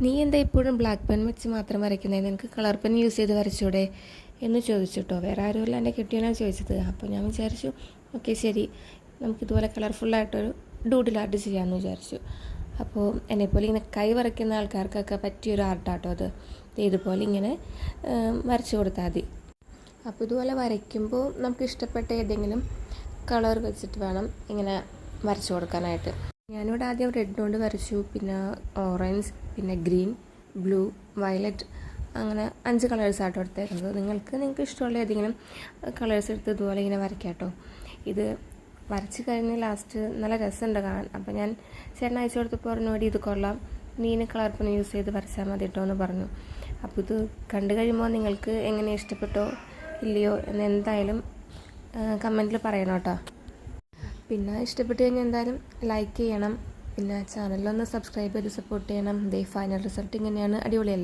നീ എന്താ ഇപ്പോഴും ബ്ലാക്ക് പെൻ വെച്ച് മാത്രം വരയ്ക്കുന്നത്, നിനക്ക് കളർ പെൻ യൂസ് ചെയ്ത് വരച്ചൂടെ എന്ന് ചോദിച്ചിട്ടോ. വേറെ ആരുമല്ല, എൻ്റെ കെട്ടിയനാണ് ചോദിച്ചത്. അപ്പോൾ ഞാൻ വിചാരിച്ചു ഓക്കെ ശരി, നമുക്കിതുപോലെ കളർഫുള്ളായിട്ടൊരു ഡൂഡിൽ ആർട്ട് ചെയ്യാമെന്ന് വിചാരിച്ചു. അപ്പോൾ എന്നെപ്പോലെ ഇങ്ങനെ കൈ വരയ്ക്കുന്ന ആൾക്കാർക്കൊക്കെ പറ്റിയൊരു ആർട്ടാട്ടോ അത്. ഇതുപോലെ ഇങ്ങനെ വരച്ചു കൊടുത്താൽ മതി. അപ്പോൾ ഇതുപോലെ വരയ്ക്കുമ്പോൾ നമുക്ക് ഇഷ്ടപ്പെട്ട ഏതെങ്കിലും കളർ വെച്ചിട്ട് വേണം ഇങ്ങനെ വരച്ചു കൊടുക്കാനായിട്ട്. ഞാനിവിടെ ആദ്യം റെഡ് കൊണ്ട് വരച്ചു, പിന്നെ ഓറഞ്ച്, പിന്നെ ഗ്രീൻ, ബ്ലൂ, വയലറ്റ്, അങ്ങനെ 5 കളേഴ്സാട്ടോ എടുത്തായിരുന്നത്. നിങ്ങൾക്ക് ഇഷ്ടമുള്ള ഏതെങ്കിലും കളേഴ്സ് എടുത്ത് ഇതുപോലെ ഇങ്ങനെ വരയ്ക്കാം കേട്ടോ. ഇത് വരച്ച് കഴിഞ്ഞ് ലാസ്റ്റ് നല്ല രസമുണ്ട് കാണാൻ. അപ്പോൾ ഞാൻ ചേട്ടൻ അയച്ചു കൊടുത്തപ്പോൾ പറഞ്ഞോടി ഇത് കൊള്ളാം, നീന് കളർ പെൻ യൂസ് ചെയ്ത് വരച്ചാൽ മതി കേട്ടോ എന്ന് പറഞ്ഞു. അപ്പോൾ ഇത് കണ്ടു കഴിയുമ്പോൾ നിങ്ങൾക്ക് എങ്ങനെ ഇഷ്ടപ്പെട്ടോ ഇല്ലയോ എന്ന് എന്തായാലും കമൻറ്റിൽ പറയണം കേട്ടോ. പിന്നെ ഇഷ്ടപ്പെട്ട് കഴിഞ്ഞാൽ എന്തായാലും ലൈക്ക് ചെയ്യണം, പിന്നെ ചാനലിലൊന്ന് സബ്സ്ക്രൈബ് ചെയ്ത് സപ്പോർട്ട് ചെയ്യണം. ഫൈനൽ റിസൾട്ട് ഇങ്ങനെയാണ്, അടിപൊളിയല്ലേ?